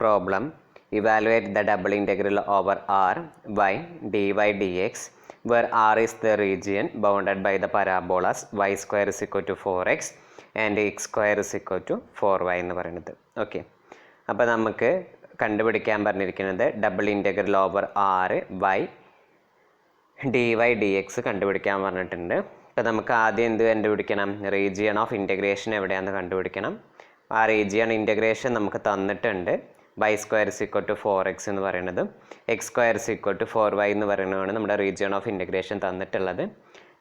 problem, evaluate the double integral over r y dy dx where r is the region bounded by the parabolas y square is equal to 4x and x square is equal to 4y എന്ന് പറയുന്നത്. Okay, അപ്പോൾ നമുക്ക് കണ്ടുപിടിക്കാൻ പറഞ്ഞിരിക്കുന്നത് double integral over R y d y d x കണ്ടുപിടിക്കാൻ പറഞ്ഞിട്ടുണ്ട്. അപ്പോൾ നമുക്ക് ആദ്യം എന്ത് കണ്ടുപിടിക്കണം? റീജിയൺ ഓഫ് ഇൻറ്റഗ്രേഷൻ എവിടെയാണെന്ന് കണ്ടുപിടിക്കണം. ആ റീജിയൺ ഇൻറ്റഗ്രേഷൻ നമുക്ക് തന്നിട്ടുണ്ട്. Y square is equal to 4x എന്ന് പറയുന്നത്, x square is equal to 4y എന്ന് പറയുന്നതാണ് നമ്മുടെ റീജിയൺ ഓഫ് ഇൻറ്റഗ്രേഷൻ തന്നിട്ടുള്ളത്.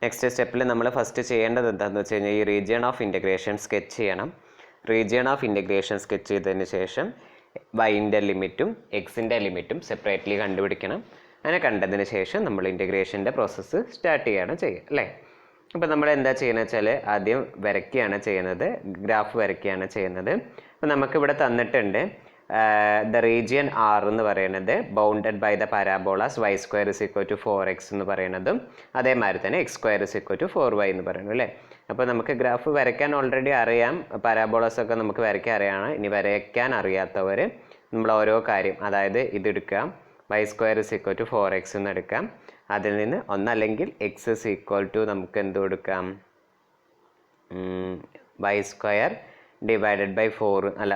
നെക്സ്റ്റ് സ്റ്റെപ്പിൽ നമ്മൾ ഫസ്റ്റ് ചെയ്യേണ്ടത് എന്താണെന്ന് വെച്ച് കഴിഞ്ഞാൽ ഈ റീജിയൺ ഓഫ് ഇൻറ്റഗ്രേഷൻ സ്കെച്ച് ചെയ്യണം. റീജിയൺ ഓഫ് ഇൻറ്റഗ്രേഷൻ സ്കെച്ച് ചെയ്തതിന് ശേഷം വൈൻ്റെ ലിമിറ്റും എക്സിൻ്റെ ലിമിറ്റും സെപ്പറേറ്റ്ലി കണ്ടുപിടിക്കണം. അങ്ങനെ കണ്ടതിന് ശേഷം നമ്മൾ ഇൻറ്റഗ്രേഷൻ്റെ പ്രോസസ്സ് സ്റ്റാർട്ട് ചെയ്യുക അല്ലേ. അപ്പോൾ നമ്മൾ എന്താ ചെയ്യുന്നത് വെച്ചാൽ ആദ്യം വരയ്ക്കുകയാണ് ചെയ്യുന്നത്, ഗ്രാഫ് വരയ്ക്കുകയാണ് ചെയ്യുന്നത്. അപ്പോൾ നമുക്കിവിടെ തന്നിട്ടുണ്ട് ദ റീജിയൻ ആർ എന്ന് പറയുന്നത് bounded by the parabolas y square is equal to 4x എന്ന് പറയുന്നതും അതേമാതിരി തന്നെ x square is equal to 4y എന്ന് പറയുന്നു അല്ലേ. അപ്പോൾ നമുക്ക് ഗ്രാഫ് വരയ്ക്കാൻ ഓൾറെഡി അറിയാം, പാരാബോളാസ് ഒക്കെ നമുക്ക് വരയ്ക്കാൻ അറിയാണ്. ഇനി വരയ്ക്കാൻ അറിയാത്തവർ നമ്മൾ ഓരോ കാര്യം, അതായത് ഇതെടുക്കാം, y square is equal to 4x എന്ന് എടുക്കാം. അതിൽ നിന്ന് ഒന്നല്ലെങ്കിൽ എക്സ് ഇസ് ഈക്വൽ ടു നമുക്ക് എന്ത് കൊടുക്കാം, വൈ സ്ക്വയർ ഡിവൈഡഡ് ബൈ 4, അല്ല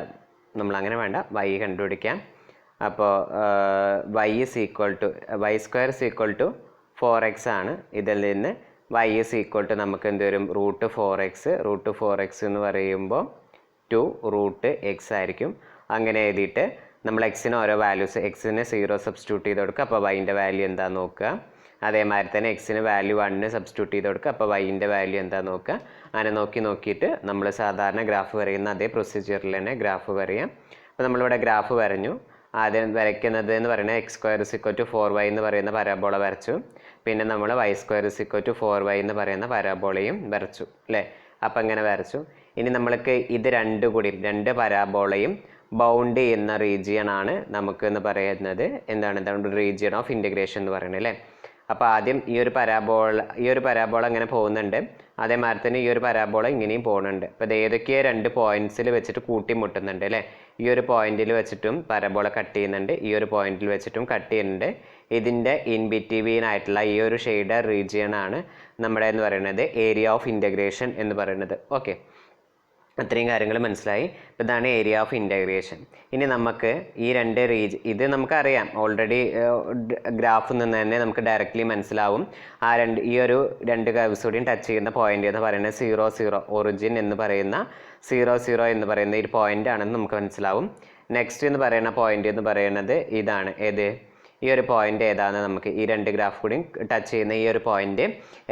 നമ്മളങ്ങനെ വേണ്ട, വൈ കണ്ടുപിടിക്കാം. അപ്പോൾ y is equal to y square is equal to 4x ആണ്. ഇതിൽ നിന്ന് വൈ ഇസ് ഈക്വൽ ടു നമുക്ക് എന്ത് വരും, റൂട്ട് 4x എന്ന് പറയുമ്പോൾ 2 റൂട്ട് എക്സ് ആയിരിക്കും. അങ്ങനെ എഴുതിയിട്ട് നമ്മൾ എക്സിന് ഓരോ വാല്യൂസ്, എക്സിന് 0 സബ്സ്റ്റിറ്റ്യൂട്ട് ചെയ്ത് കൊടുക്കുക. അപ്പോൾ വൈൻ്റെ വാല്യൂ എന്താ നോക്കുക. അതേമാതിരി തന്നെ എക്സിന് വാല്യൂ 1 സബ്സ്റ്റിറ്റ്യൂട്ട് ചെയ്ത് കൊടുക്കുക. അപ്പോൾ വൈൻ്റെ വാല്യൂ എന്താ നോക്കുക. അങ്ങനെ നോക്കിയിട്ട് നമ്മൾ സാധാരണ ഗ്രാഫ് വരയുന്ന അതേ പ്രൊസീജിയറിൽ തന്നെ ഗ്രാഫ് വരയാം. അപ്പോൾ നമ്മളിവിടെ ഗ്രാഫ് വരഞ്ഞു. ആദ്യം വരയ്ക്കുന്നത് എന്ന് പറയുന്നത് x square is equal to 4y എന്ന് പറയുന്ന പരാബോള വരച്ചു. പിന്നെ നമ്മൾ y square is equal to 4y എന്ന് പറയുന്ന പരാബോളയും വരച്ചു അല്ലേ. അപ്പം ഇങ്ങനെ വരച്ചു. ഇനി നമ്മൾക്ക് ഇത് രണ്ട് പരാബോളയും ബൗണ്ട് ചെയ്യുന്ന റീജിയൻ ആണ് നമുക്ക് എന്ന് പറയുന്നത് എന്താണ് റീജിയൻ ഓഫ് ഇൻറ്റഗ്രേഷൻ എന്ന് പറയുന്നത് അല്ലേ. അപ്പോൾ ആദ്യം ഈ ഒരു പരാബോള ഇങ്ങനെ പോകുന്നുണ്ട്. അതേമാതിരി തന്നെ ഈ ഒരു പരാബോള ഇങ്ങനെയും പോകുന്നുണ്ട്. അപ്പോൾ ഇത് ഏതൊക്കെയോ 2 പോയിന്റ്സിൽ വെച്ചിട്ട് കൂട്ടിമുട്ടുന്നുണ്ട് അല്ലേ. ഈ ഒരു പോയിന്റിൽ വെച്ചിട്ടും പരാബോള കട്ട് ചെയ്യുന്നുണ്ട്, ഈ ഒരു പോയിന്റിൽ വെച്ചിട്ടും കട്ട് ചെയ്യുന്നുണ്ട്. ഇതിൻ്റെ ഇൻ ബിറ്റ്വീൻ ആയിട്ടുള്ള ഈ ഒരു ഷെയ്ഡർ റീജിയൻ ആണ് നമ്മുടെ എന്ന് പറയുന്നത് ഏരിയ ഓഫ് ഇൻറ്റഗ്രേഷൻ എന്ന് പറയുന്നത്. ഓക്കെ, അത്രയും കാര്യങ്ങൾ മനസ്സിലായി. ഇതാണ് ഏരിയ ഓഫ് ഇൻറ്റഗ്രേഷൻ. ഇനി നമുക്ക് ഈ ഇത് നമുക്കറിയാം ഓൾറെഡി, ഗ്രാഫിൽ നിന്ന് തന്നെ നമുക്ക് ഡയറക്റ്റ്ലി മനസ്സിലാവും. ഈ ഒരു 2 കർവ്സ് കൂടിയും ടച്ച് ചെയ്യുന്ന പോയിന്റ് എന്ന് പറയുന്നത് 0 ഒറിജിൻ എന്ന് പറയുന്ന 0 എന്ന് പറയുന്ന ഒരു പോയിന്റ് ആണെന്ന് നമുക്ക് മനസ്സിലാവും. നെക്സ്റ്റ് എന്ന് പറയുന്ന പോയിന്റ് എന്ന് പറയുന്നത് ഇതാണ്, ഏത് ഈ ഒരു പോയിന്റ് ഏതാണ്, നമുക്ക് ഈ 2 ഗ്രാഫ് കൂടി ടച്ച് ചെയ്യുന്ന ഈ ഒരു പോയിന്റ്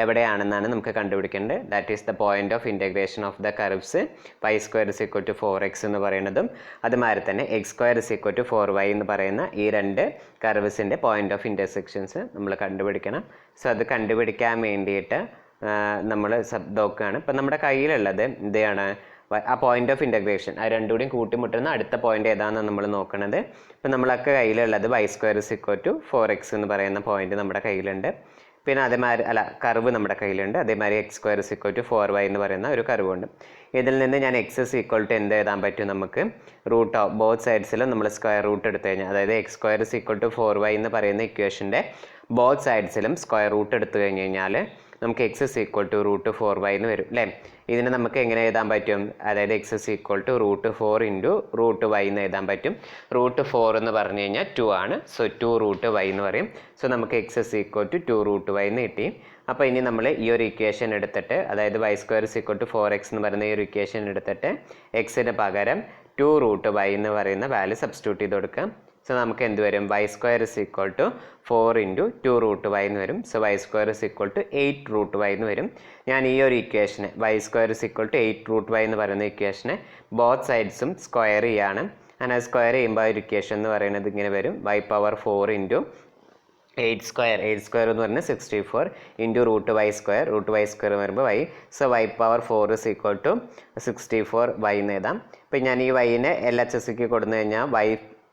എവിടെയാണെന്നാണ് നമുക്ക് കണ്ടുപിടിക്കേണ്ടത്. That is the point of integration of the curves y square is equal to 4x എന്ന് പറയുന്നതും അതുമാതിരി തന്നെ x square is equal to 4y എന്ന് പറയുന്ന ഈ 2 കർവ്സിൻ്റെ പോയിന്റ് ഓഫ് ഇൻ്റർസെക്ഷൻസ് നമ്മൾ കണ്ടുപിടിക്കണം. സോ അത് കണ്ടുപിടിക്കാൻ വേണ്ടിയിട്ട് നമ്മൾ നോക്കുകയാണ്. ഇപ്പം നമ്മുടെ കയ്യിലുള്ളത് ഇതാണ് ആ പോയിന്റ് ഓഫ് ഇൻറ്റഗ്രേഷൻ. ആ രണ്ടുകൂടിയും കൂട്ടിമുട്ടുന്ന അടുത്ത പോയിന്റ് ഏതാണെന്ന് നമ്മൾ നോക്കണത്. ഇപ്പം നമ്മളൊക്കെ കയ്യിലുള്ളത് y square is equal to 4x എന്ന് പറയുന്ന പോയിന്റ് നമ്മുടെ കയ്യിലുണ്ട്. പിന്നെ അതേമാതിരി കർവ് നമ്മുടെ കയ്യിലുണ്ട്. അതേമാതിരി x square is equal to 4y എന്ന് പറയുന്ന ഒരു കർവ് ഉണ്ട്. ഇതിൽ നിന്ന് ഞാൻ എക്സ് ഇസ് ഈക്വൽ ടു എന്ത് എഴുതാൻ പറ്റും, നമുക്ക് റൂട്ട് ഓഫ് ബോത്ത് സൈഡ്സിലും നമ്മൾ സ്ക്വയർ റൂട്ട് എടുത്തു കഴിഞ്ഞാൽ, അതായത് x square is equal to 4y എന്ന് പറയുന്ന ഇക്വേഷൻ്റെ ബോത്ത് സൈഡ്സിലും സ്ക്വയർ റൂട്ട് എടുത്തു കഴിഞ്ഞാൽ നമുക്ക് x is equal to root 4y എന്ന് വരും അല്ലേ. ഇതിന് നമുക്ക് എങ്ങനെ എഴുതാൻ പറ്റും, അതായത് x is equal to root 4 into root y എന്ന് എഴുതാൻ പറ്റും. റൂട്ട് 4 എന്ന് പറഞ്ഞു കഴിഞ്ഞാൽ 2 ആണ്. സോ 2 റൂട്ട് y എന്ന് പറയും. സോ നമുക്ക് x is equal to 2 root y എന്ന് കിട്ടി. അപ്പോൾ ഇനി നമ്മൾ ഈ ഒരു ഇക്വേഷൻ എടുത്തിട്ട്, അതായത് y square is equal to 4x എന്ന് പറയുന്ന ഈ ഒരു ഇക്വേഷൻ എടുത്തിട്ട് എക്സിന് പകരം 2 റൂട്ട് y എന്ന് പറയുന്ന വാല്യൂ സബ്സ്റ്റിറ്റ്യൂട്ട് ചെയ്ത് കൊടുക്കാം. സോ നമുക്ക് എന്ത് വരും, y square is equal to 4 into 2 root y എന്ന് വരും. So y square is equal to 8 root y എന്ന് വരും. ഞാൻ ഈ ഒരു ഇക്വേഷന് y square is equal to 8 root y എന്ന് പറയുന്ന ഇക്വേഷനെ ബോത്ത് സൈഡ്സും സ്ക്വയർ ചെയ്യാണ്. അങ്ങനെ സ്ക്വയർ ചെയ്യുമ്പോൾ ഒരു ഇക്വേഷൻ എന്ന് പറയുന്നത് ഇങ്ങനെ വരും, y പവർ 4 ഇൻറ്റു 8 സ്ക്വയർ എന്ന് പറഞ്ഞാൽ 64 ഇൻറ്റു റൂട്ട് y സ്ക്വയർ വരുമ്പോൾ y. So y power 4 is equal to 64 y എന്ന് എഴുതാം. ഇപ്പം ഞാൻ ഈ yനെ LHSക്ക് കൊടുത്തു കഴിഞ്ഞാൽ y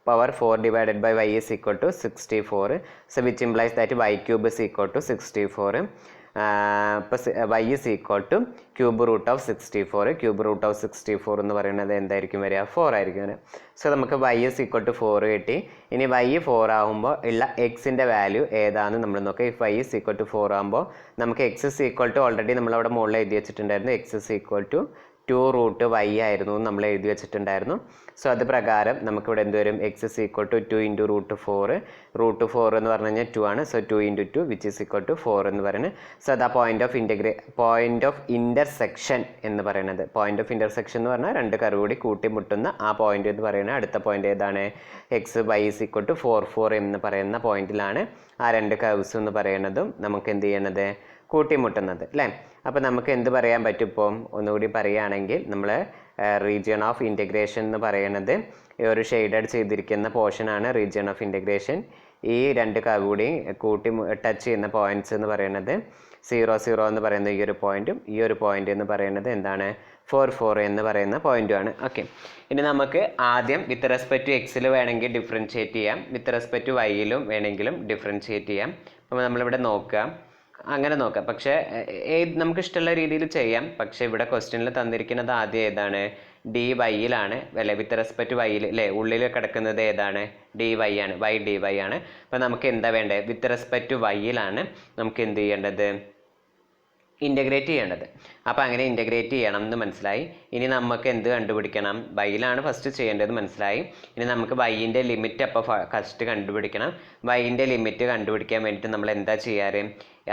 power 4 divided by y is equal to 64. So which implies that y cube is equal to 64. ഇപ്പോൾ y is equal to cube root of 64. Cube root of 64 എന്ന് പറയുന്നത് എന്തായിരിക്കും വരിക? 4 ആയിരിക്കും വരിക. സോ നമുക്ക് y is equal to 4 കിട്ടി. ഇനി y 4 ആകുമ്പോൾ ഉള്ള എക്സിൻ്റെ വാല്യൂ ഏതാണെന്ന് നമ്മൾ നോക്കുക. If y is equal to 4 ആകുമ്പോൾ നമുക്ക് x is equal to already നമ്മളവിടെ മുകളിൽ എഴുതി വെച്ചിട്ടുണ്ടായിരുന്നു. x is equal to 2 root y ആയിരുന്നു നമ്മൾ എഴുതി വെച്ചിട്ടുണ്ടായിരുന്നു. സോ അത് പ്രകാരം നമുക്കിവിടെ എന്ത് വരും? X is equal to 2 into root 4. Root 4 എന്ന് പറഞ്ഞു കഴിഞ്ഞാൽ 2 ആണ്. So 2 into 2 which is equal to 4 എന്ന് പറയുന്നത്. സോ അത് ആ പോയിന്റ് ഓഫ് ഇൻ്റർസെക്ഷൻ എന്ന് പറയുന്നത്. പോയിന്റ് ഓഫ് ഇൻ്റർസെക്ഷൻ എന്ന് പറഞ്ഞാൽ രണ്ട് കർവ് കൂടി കൂട്ടിമുട്ടുന്ന ആ പോയിന്റ് എന്ന് പറയുന്നത് അടുത്ത പോയിന്റ് ഏതാണ്? X y is equal to 4 എന്ന് പറയുന്ന പോയിന്റിലാണ് ആ രണ്ട് കർവ്സ് എന്ന് പറയുന്നതും നമുക്ക് എന്ത് ചെയ്യണത്? കൂട്ടിമുട്ടുന്നത് അല്ലേ? അപ്പോൾ നമുക്ക് എന്ത് പറയാൻ പറ്റും? ഇപ്പം ഒന്നുകൂടി പറയുകയാണെങ്കിൽ നമ്മൾ റീജിയൺ ഓഫ് ഇൻറ്റഗ്രേഷൻ എന്ന് പറയുന്നത് ഈ ഒരു ഷെയ്ഡഡ് ചെയ്തിരിക്കുന്ന പോർഷനാണ് റീജിയൺ ഓഫ് ഇൻറ്റഗ്രേഷൻ. ഈ രണ്ട് കർവ് കൂടി ടച്ച് ചെയ്യുന്ന പോയിന്റ്സ് എന്ന് പറയുന്നത് 0 0 എന്ന് പറയുന്ന ഈ ഒരു പോയിന്റും ഈ ഒരു പോയിന്റ് എന്ന് പറയുന്നത് എന്താണ്? 4 4 എന്ന് പറയുന്ന പോയിന്റുമാണ്. ഓക്കെ, ഇനി നമുക്ക് ആദ്യം വിത്ത് റെസ്പെക്ട് ടു എക്സിൽ വേണമെങ്കിൽ ഡിഫറൻഷിയേറ്റ് ചെയ്യാം, വിത്ത് റെസ്പെക്ട് ടു വൈയിലും വേണമെങ്കിലും ഡിഫറൻഷിയേറ്റ് ചെയ്യാം. അപ്പോൾ നമ്മളിവിടെ നോക്കാം, അങ്ങനെ നോക്കാം. പക്ഷേ നമുക്ക് ഇഷ്ടമുള്ള രീതിയിൽ ചെയ്യാം. പക്ഷേ ഇവിടെ ക്വസ്റ്റ്യനിൽ തന്നിരിക്കുന്നത് ആദ്യം ഏതാണ്? ഡി വൈയിലാണ് അല്ലേ? വിത്ത് റെസ്പെക്ട് വൈയിൽ അല്ലേ? ഉള്ളിൽ കിടക്കുന്നത് ഏതാണ്? ഡി വൈ ആണ്. വൈ ഡി വൈ ആണ്. അപ്പോൾ നമുക്ക് എന്താ വേണ്ടത്? വിത്ത് റെസ്പെക്ട് വൈയിലാണ് നമുക്ക് എന്ത് ചെയ്യേണ്ടത്? ഇൻ്റഗ്രേറ്റ് ചെയ്യേണ്ടത്. അപ്പോൾ അങ്ങനെ ഇൻ്റഗ്രേറ്റ് ചെയ്യണം എന്ന് മനസ്സിലായി. ഇനി നമുക്ക് എന്ത് കണ്ടുപിടിക്കണം? വൈയിലാണ് ഫസ്റ്റ് ചെയ്യേണ്ടത് മനസ്സിലായി. ഇനി നമുക്ക് വൈൻ്റെ ലിമിറ്റ് അപ്പോൾ ഫസ്റ്റ് കണ്ടുപിടിക്കണം. വൈൻ്റെ ലിമിറ്റ് കണ്ടുപിടിക്കാൻ വേണ്ടിയിട്ട് നമ്മൾ എന്താ ചെയ്യാറ്?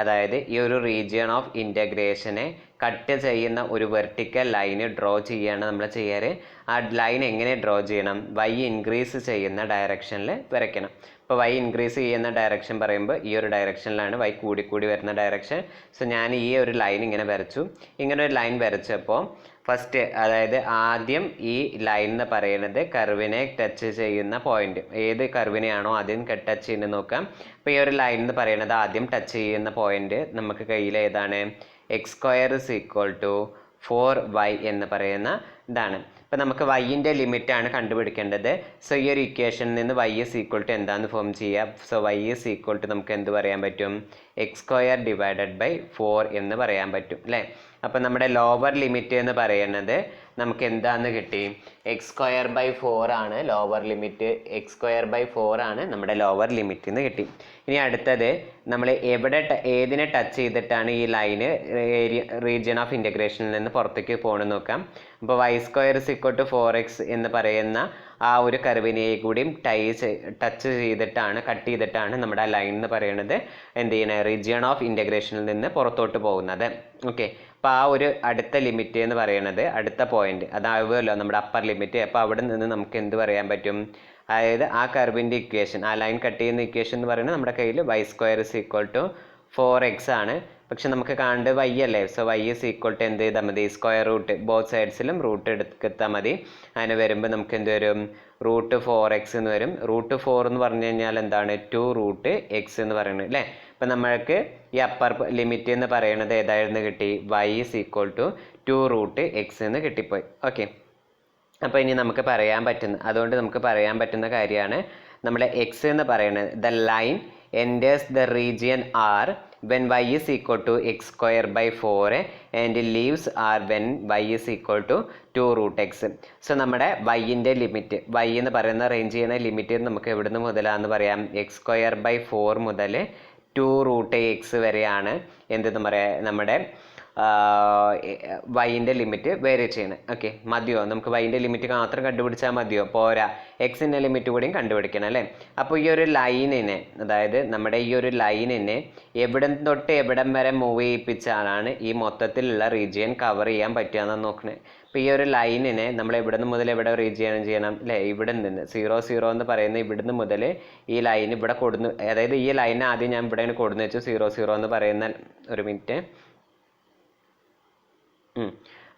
അതായത് ഈ ഒരു റീജിയൺ ഓഫ് ഇൻ്റഗ്രേഷനെ കട്ട് ചെയ്യുന്ന ഒരു വെർട്ടിക്കൽ ലൈന് ഡ്രോ ചെയ്യാണ് നമ്മൾ ചെയ്യാറ്. ആ ലൈൻ എങ്ങനെ ഡ്രോ ചെയ്യണം? വൈ ഇൻക്രീസ് ചെയ്യുന്ന ഡയറക്ഷനിൽ വരയ്ക്കണം. ഇപ്പോൾ വൈ ഇൻക്രീസ് ചെയ്യുന്ന ഡയറക്ഷൻ പറയുമ്പോൾ ഈ ഒരു ഡയറക്ഷനിലാണ് വൈ കൂടി വരുന്ന ഡയറക്ഷൻ. സോ ഞാൻ ഈ ഒരു ലൈൻ ഇങ്ങനെ വരച്ചു. ഇങ്ങനെ ഒരു ലൈൻ വരച്ചപ്പോൾ ഫസ്റ്റ് അതായത് ആദ്യം ഈ ലൈൻ എന്ന് പറയുന്നത് കർവിനെ ടച്ച് ചെയ്യുന്ന പോയിന്റ്. ഏത് കർവിനെയാണോ ആദ്യം ടച്ച് ചെയ്യുന്നത് നോക്കാം. അപ്പോൾ ഈ ഒരു ലൈൻ എന്ന് പറയുന്നത് ആദ്യം ടച്ച് ചെയ്യുന്ന പോയിന്റ് നമുക്ക് കയ്യിൽ ഏതാണ്? X square is equal to 4y എന്ന് പറയുന്ന ഇതാണ്. അപ്പോൾ നമുക്ക് വൈൻ്റെ ലിമിറ്റാണ് കണ്ടുപിടിക്കേണ്ടത്. സോ ഈ ഒരു ഇക്വേഷനിൽ നിന്ന് y ഇസ് ഈക്വൽ ടു എന്താണെന്ന് ഫോം ചെയ്യാം. So y is equal to നമുക്ക് എന്ത് പറയാൻ പറ്റും? എക്സ് സ്ക്വയർ ഡിവൈഡഡ് ബൈ 4 എന്ന് പറയാൻ പറ്റും അല്ലേ? അപ്പോൾ നമ്മുടെ ലോവർ ലിമിറ്റ് എന്ന് പറയുന്നത് നമുക്ക് എന്താണെന്ന് കിട്ടി? എക്സ് സ്ക്വയർ ബൈ 4 ആണ് lower limit. X square by 4 ആണ് നമ്മുടെ ലോവർ ലിമിറ്റ് എന്ന് കിട്ടി. ഇനി അടുത്തത് നമ്മൾ ഏതിനെ ടച്ച് ചെയ്തിട്ടാണ് ഈ ലൈന് റീജിയൻ ഓഫ് ഇൻ്റഗ്രേഷനിൽ നിന്ന് പുറത്തേക്ക് പോകണമെന്ന് നോക്കാം. അപ്പോൾ y square is equal to 4x എന്ന് പറയുന്ന ആ ഒരു കർവിനെ കൂടിയും ടച്ച് ചെയ്തിട്ടാണ് കട്ട് ചെയ്തിട്ടാണ് നമ്മുടെ ആ ലൈൻ എന്ന് പറയുന്നത് എന്ത് ചെയ്യണത്? റീജിയൺ ഓഫ് ഇൻ്റഗ്രേഷനിൽ നിന്ന് പുറത്തോട്ട് പോകുന്നത്. ഓക്കെ, അപ്പോൾ ആ ഒരു അടുത്ത ലിമിറ്റ് എന്ന് പറയുന്നത് അടുത്ത പോയിന്റ് അതാവുമല്ലോ നമ്മുടെ അപ്പർ ലിമിറ്റ്. അപ്പോൾ അവിടെ നിന്ന് നമുക്ക് എന്ത് പറയാൻ പറ്റും? അതായത് ആ കർവിൻ്റെ ഇക്വേഷൻ, ആ ലൈൻ കട്ട് ചെയ്യുന്ന ഇക്വേഷൻ എന്ന് പറയുന്നത് നമ്മുടെ കയ്യിൽ y square is equal to 4x ആണ്. പക്ഷെ നമുക്ക് കാണേണ്ടത് വൈ അല്ലേ? So y is equal to എന്ത് ചെയ്താൽ മതി? സ്ക്വയർ റൂട്ട് ബോത്ത് സൈഡ്സിലും റൂട്ട് എടുത്താൽ മതി. അങ്ങനെ വരുമ്പോൾ നമുക്ക് എന്ത് വരും? റൂട്ട് 4x എന്ന് വരും. റൂട്ട് 4 എന്ന് പറഞ്ഞു കഴിഞ്ഞാൽ എന്താണ്? 2 റൂട്ട് എക്സ് എന്ന് പറയുന്നത് അല്ലേ? അപ്പം നമ്മൾക്ക് ഈ അപ്പർ ലിമിറ്റ് എന്ന് പറയുന്നത് ഏതായിരുന്നു കിട്ടി? Y is equal to 2 root x എന്ന് കിട്ടിപ്പോയി. ഓക്കെ, അപ്പോൾ ഇനി നമുക്ക് അതുകൊണ്ട് നമുക്ക് പറയാൻ പറ്റുന്ന കാര്യമാണ് നമ്മുടെ എക്സ് എന്ന് പറയുന്നത് the line enters the region R when y is equal to x square by 4 and leaves R when y is equal to 2 root x. So നമ്മുടെ വൈൻ്റെ ലിമിറ്റ്, വൈ എന്ന് പറയുന്ന റേഞ്ച് ചെയ്യുന്ന ലിമിറ്റ് നമുക്ക് എവിടുന്ന് മുതലാന്ന് പറയാം? എക്സ് സ്ക്വയർ ബൈ 4 മുതൽ 2 root X വരെയാണ് എന്തെന്ന് പറയാം നമ്മുടെ വൈൻ്റെ ലിമിറ്റ് വേരി ചെയ്യണം. ഓക്കെ, മതിയോ? നമുക്ക് വൈൻ്റെ ലിമിറ്റ് മാത്രം കണ്ടുപിടിച്ചാൽ മതിയോ? പോരാ, എക്സിൻ്റെ ലിമിറ്റ് കൂടിയും കണ്ടുപിടിക്കണം അല്ലേ? അപ്പോൾ ഈ ഒരു ലൈനിനെ, അതായത് നമ്മുടെ ഈ ഒരു ലൈനിനെ എവിടം തൊട്ട് എവിടം വരെ മൂവ് ചെയ്യിപ്പിച്ചാലാണ് ഈ മൊത്തത്തിലുള്ള റീജിയൻ കവർ ചെയ്യാൻ പറ്റുക എന്നാണ് നോക്കണത്. അപ്പോൾ ഈ ഒരു ലൈനിനെ നമ്മൾ എവിടെ നിന്ന് മുതൽ എവിടെ റീജിയൻ ചെയ്യണം അല്ലേ? ഇവിടെ നിന്ന് 0 0 എന്ന് പറയുന്ന ഇവിടുന്ന് മുതൽ ഈ ലൈൻ ഇവിടെ കൊടുന്നു, അതായത് ഈ ലൈൻ ആദ്യം ഞാൻ ഇവിടെ കൊടുന്നു വെച്ചു 0 0 എന്ന് പറയുന്ന ഒരു മിനിറ്റ്.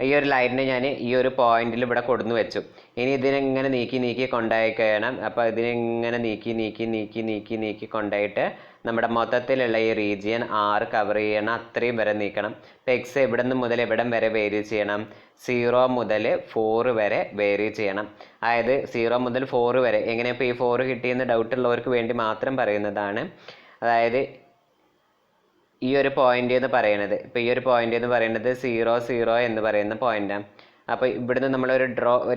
ഈ ഒരു ലൈനിനെ ഞാൻ ഈ ഒരു പോയിന്റിൽ ഇവിടെ കൊടുന്നു വെച്ചു. ഇനി ഇതിനെങ്ങനെ നീക്കി കൊണ്ടുപോയി കഴിയണം. അപ്പോൾ ഇതിനെങ്ങനെ നീക്കി കൊണ്ടുപോയിട്ട് നമ്മുടെ മൊത്തത്തിലുള്ള ഈ റീജിയൻ R കവർ ചെയ്യണം, അത്രയും വരെ നീക്കണം. അപ്പോൾ എക്സ് എവിടെ നിന്ന് മുതൽ എവിടം വരെ വേരി ചെയ്യണം? 0 മുതൽ 4 വരെ വേരി ചെയ്യണം. അതായത് 0 മുതൽ 4 വരെ. എങ്ങനെ ഇപ്പോൾ ഈ 4 കിട്ടിയെന്ന് ഡൗട്ട് ഉള്ളവർക്ക് വേണ്ടി മാത്രം പറയുന്നതാണ്. അതായത് ഈ ഒരു പോയിന്റ് എന്ന് പറയുന്നത്, ഇപ്പോൾ ഈ ഒരു പോയിന്റ് എന്ന് പറയുന്നത് 0 0 എന്ന് പറയുന്ന പോയിന്റാണ്. അപ്പോൾ ഇവിടുന്ന് നമ്മളൊരു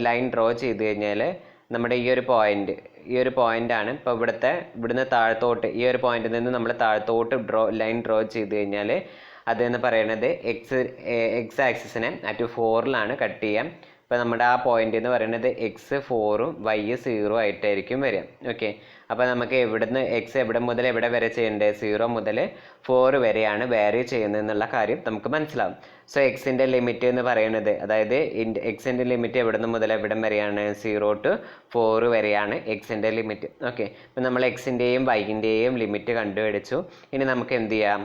ലൈൻ ഡ്രോ ചെയ്ത് കഴിഞ്ഞാൽ നമ്മുടെ ഈ ഒരു പോയിന്റാണ് ഇപ്പോൾ ഇവിടുന്ന് താഴത്തോട്ട് ഈ ഒരു പോയിന്റിൽ നിന്ന് നമ്മൾ താഴത്തോട്ട് ലൈൻ ഡ്രോ ചെയ്ത് കഴിഞ്ഞാൽ അതെന്ന് പറയുന്നത് എക്സ് ആക്സിസിനെ അറ്റ് 4ലാണ് കട്ട് ചെയ്യാം. ഇപ്പോൾ നമ്മുടെ ആ പോയിന്റ് എന്ന് പറയുന്നത് എക്സ് 4ഉം വൈ 0 ആയിട്ടായിരിക്കും വരിക. ഓക്കെ, അപ്പോൾ നമുക്ക് എവിടെ മുതൽ എവിടെ വരെ ചെയ്യേണ്ടത്? 0 മുതൽ 4 വരെയാണ് വാരി ചെയ്യുന്നത് എന്നുള്ള കാര്യം നമുക്ക് മനസ്സിലാവും. സോ എക്സിൻ്റെ ലിമിറ്റ് എന്ന് പറയുന്നത്, അതായത് എക്സിൻ്റെ ലിമിറ്റ് എവിടെ നിന്ന് മുതൽ എവിടം വരെയാണ്? 0 to 4 വരെയാണ് എക്സിൻ്റെ ലിമിറ്റ്. ഓക്കെ, അപ്പോൾ നമ്മൾ എക്സിൻ്റെയും വൈൻ്റെയും ലിമിറ്റ് കണ്ടുപിടിച്ചു. ഇനി നമുക്ക് എന്ത് ചെയ്യാം?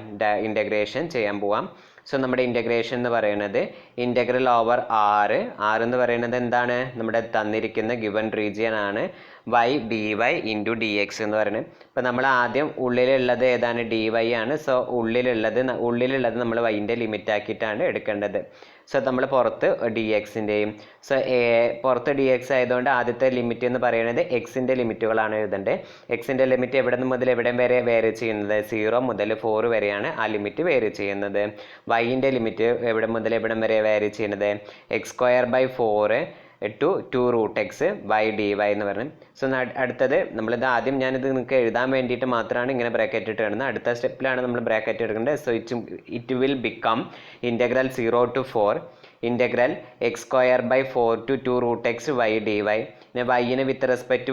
ഇൻ്റഗ്രേഷൻ ചെയ്യാൻ പോവാം. സോ നമ്മുടെ ഇൻ്റഗ്രേഷൻ എന്ന് പറയുന്നത് ഇൻ്റഗ്രൽ ഓവർ ആർ എന്ന് പറയുന്നത് എന്താണ്? നമ്മുടെ തന്നിരിക്കുന്ന ഗിവൺ റീജിയൻ ആണ് y dy into D X എന്ന് പറയുന്നത്. അപ്പോൾ നമ്മൾ ആദ്യം ഉള്ളിലുള്ളത് ഏതാണ്? dy ആണ്. സോ ഉള്ളിലുള്ളത് നമ്മൾ വൈൻ്റെ ലിമിറ്റ് ആക്കിയിട്ടാണ് എടുക്കേണ്ടത്. സോ നമ്മൾ പുറത്ത് ഡി എക്സിൻ്റെയും, സോ പുറത്ത് ഡി എക്സ് ആയതുകൊണ്ട് ആദ്യത്തെ ലിമിറ്റ് എന്ന് പറയുന്നത് എക്സിൻ്റെ ലിമിറ്റുകളാണ് എഴുതേണ്ടത്. എക്സിൻ്റെ ലിമിറ്റ് എവിടെ നിന്ന് മുതൽ എവിടം വരെ വേരി ചെയ്യുന്നത്? 0 മുതൽ 4 വരെയാണ് ആ ലിമിറ്റ് വേരി ചെയ്യുന്നത്. വൈൻ്റെ ലിമിറ്റ് എവിടെ മുതൽ എവിടം വരെ വേരി ചെയ്യുന്നത്? x²/4 to 2 root x y dy എന്ന് പറഞ്ഞു. സോ അടുത്തത് നമ്മളിത് ആദ്യം ഞാനിത് നിങ്ങൾക്ക് എഴുതാൻ വേണ്ടിയിട്ട് മാത്രമാണ് ഇങ്ങനെ ബ്രാക്കറ്റ് ഇട്ട് കിടന്നത്. അടുത്ത സ്റ്റെപ്പിലാണ് നമ്മൾ ബ്രാക്കറ്റ് എടുക്കേണ്ടത്. So it will become integral 0 to 4 integral x²/4 to 2 root x y dy. പിന്നെ വൈനെ വിത്ത് റെസ്പെക്റ്റ്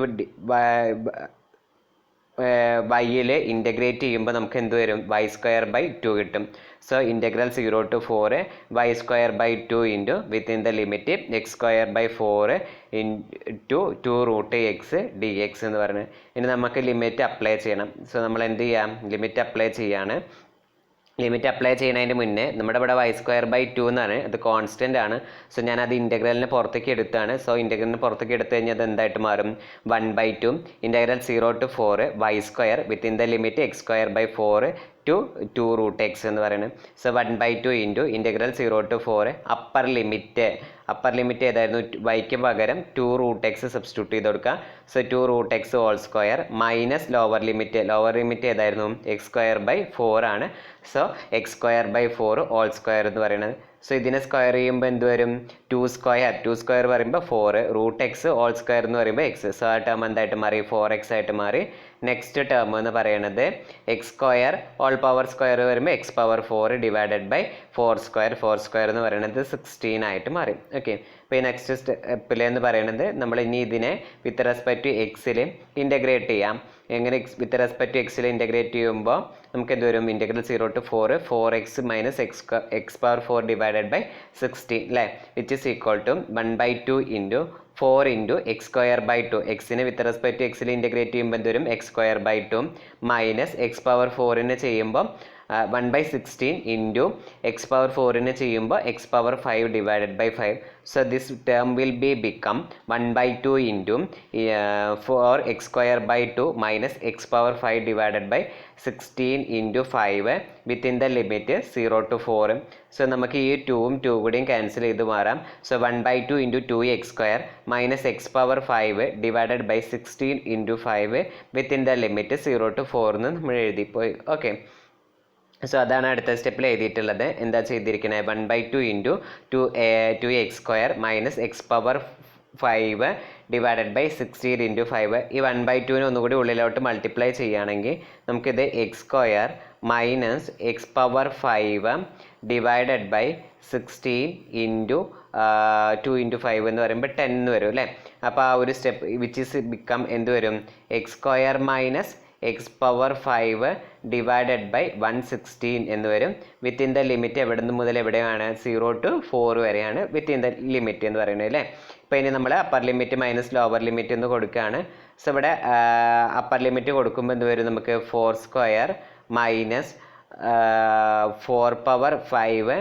വൈയിൽ ഇൻ്റഗ്രേറ്റ് ചെയ്യുമ്പോൾ നമുക്ക് എന്ത് വരും? y²/2 കിട്ടും. So integral 0 to 4 y²/2 into within the limit x²/4 into 2 root x dx എന്ന് പറഞ്ഞ്. ഇനി നമുക്ക് ലിമിറ്റ് അപ്ലൈ ചെയ്യണം. സോ നമ്മൾ എന്ത് ചെയ്യാം? ലിമിറ്റ് അപ്ലൈ ചെയ്യാണ്. ലിമിറ്റ് അപ്ലൈ ചെയ്യുന്നതിന് മുന്നേ നമ്മുടെ ഇവിടെ y²/2 എന്നാണ്, അത് കോൺസ്റ്റൻ്റ് ആണ്. സോ ഞാനത് ഇൻ്റഗ്രലിന് പുറത്തേക്ക് എടുത്താണ്. സോ ഇൻ്റഗ്രലിന് പുറത്തേക്ക് എടുത്തു കഴിഞ്ഞാൽ അത് എന്തായിട്ട് മാറും? 1/2 integral 0 to 4 y² within the limit x²/4 to 2 root x എന്ന് പറയുന്നത്. So 1/2 into integral 0 to 4 upper limit ഏതായിരുന്നു? വൈക്ക് പകരം 2 root x സബ്സ്റ്റിറ്റ്യൂട്ട് ചെയ്ത് കൊടുക്കുക. So 2 root x whole square minus lower limit ഏതായിരുന്നു? x²/4 ആണ്. സോ x²/4 ഹോൾ സ്ക്വയർ എന്ന് പറയുന്നത്. സോ ഇതിനെ സ്ക്വയർ ചെയ്യുമ്പോൾ എന്ത് വരും? 2² പറയുമ്പോൾ 4 root x ഹോൾ സ്ക്വയർ എന്ന് പറയുമ്പോൾ x. സോ ആ ടേം എന്തായിട്ട് മാറി? 4x ആയിട്ട് മാറി. നെക്സ്റ്റ് ടേം എന്ന് പറയുന്നത് x² ഹോൾ പവർ സ്ക്വയർ വരുമ്പോൾ x⁴ ഡിവൈഡഡ് ബൈ 4² എന്ന് പറയുന്നത് 16 ആയിട്ട് മാറി. ഓക്കെ, അപ്പോൾ ഈ നെക്സ്റ്റ് സ്റ്റെപ്പിൽ എന്ന് പറയുന്നത് നമ്മൾ ഇനി ഇതിനെ വിത്ത് റെസ്പെക്ട് ടു എക്സിൽ ഇൻ്റഗ്രേറ്റ് ചെയ്യാം. എങ്ങനെ വിത്ത് റെസ്പെക്ട് ടു എക്സിൽ ഇൻ്റഗ്രേറ്റ് ചെയ്യുമ്പോൾ നമുക്ക് എന്ത് വരും? Integral 0 to 4 4x minus x⁴ divided by 16 അല്ലേ, which is equal to 1/2 into 4 into x²/2. എക്സിനെ വിത്ത് റെസ്പെക്ട് ടു എക്സിൽ ഇൻ്റഗ്രേറ്റ് ചെയ്യുമ്പോൾ എന്ത് വരും? x²/2 മൈനസ് x⁴ ചെയ്യുമ്പോൾ 1/16 ഇൻറ്റു x⁴ ചെയ്യുമ്പോൾ x⁵ divided by 5. So this term will become 1/2 into 4x²/2 minus x⁵ divided by 16 into 5 within the limit 0 to 4. സോ നമുക്ക് ഈ 2ഉം 2 കൂടിയും ക്യാൻസൽ ചെയ്ത് മാറാം. So 1/2 into 2x² minus x⁵ divided by 16 into 5 within the limit 0 to 4 എന്ന് നമ്മൾ എഴുതിപ്പോയി. Okay, so അതാണ് അടുത്ത സ്റ്റെപ്പിൽ എഴുതിയിട്ടുള്ളത്. എന്താ ചെയ്തിരിക്കുന്നത്? 1/2 into 2x² minus x⁵ divided by 16 into 5. ഈ 1/2നെ ഒന്നുകൂടി ഉള്ളിലോട്ട് മൾട്ടിപ്ലൈ ചെയ്യുകയാണെങ്കിൽ നമുക്കിത് x² minus x⁵ divided by 16 into 2 into 5 എന്ന് പറയുമ്പോൾ 10 എന്ന് വരും അല്ലേ. അപ്പോൾ ആ ഒരു സ്റ്റെപ്പ് വിച്ച് ഇസ് ബിക്കം എന്ത് വരും? x² minus x⁵ divided by 116 എന്ന് വരും. വിത്തിൻ ദ ലിമിറ്റ് എവിടെ നിന്ന് മുതൽ എവിടെയാണ്? 0 to 4 വരെയാണ് വിത്തിൻ ദ ലിമിറ്റ് എന്ന് പറയുന്നത് അല്ലേ. ഇപ്പോൾ ഇനി നമ്മൾ upper limit minus lower limit എന്ന് കൊടുക്കുകയാണ്. സോ ഇവിടെ അപ്പർ ലിമിറ്റ് കൊടുക്കുമ്പോൾ എന്ത് വരും? നമുക്ക് 4² മൈനസ് 4⁵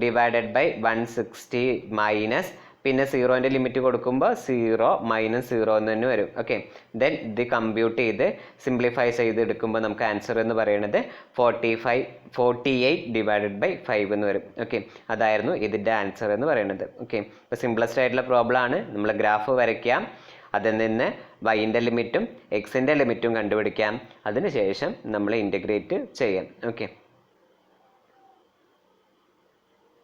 ഡിവൈഡഡ് ബൈ 160 മൈനസ് പിന്നെ 0ൻ്റെ ലിമിറ്റ് കൊടുക്കുമ്പോൾ 0 മൈനസ് 0 എന്ന് തന്നെ വരും. ഓക്കെ, ദെൻ ഇത് കമ്പ്യൂട്ട് ചെയ്ത് സിംപ്ലിഫൈ ചെയ്തെടുക്കുമ്പോൾ നമുക്ക് ആൻസർ എന്ന് പറയുന്നത് 48 ഡിവൈഡഡ് ബൈ 5 എന്ന് വരും. ഓക്കെ, അതായിരുന്നു ഇതിൻ്റെ ആൻസർ എന്ന് പറയുന്നത്. ഓക്കെ, ഇപ്പോൾ സിംപ്ലസ്റ്റ് ആയിട്ടുള്ള പ്രോബ്ലം ആണ്. നമ്മൾ ഗ്രാഫ് വരയ്ക്കാം, അതിൽ നിന്ന് വൈൻ്റെ ലിമിറ്റും എക്സിൻ്റെ ലിമിറ്റും കണ്ടുപിടിക്കാം, അതിനുശേഷം നമ്മൾ ഇൻ്റഗ്രേറ്റ് ചെയ്യാം. ഓക്കെ.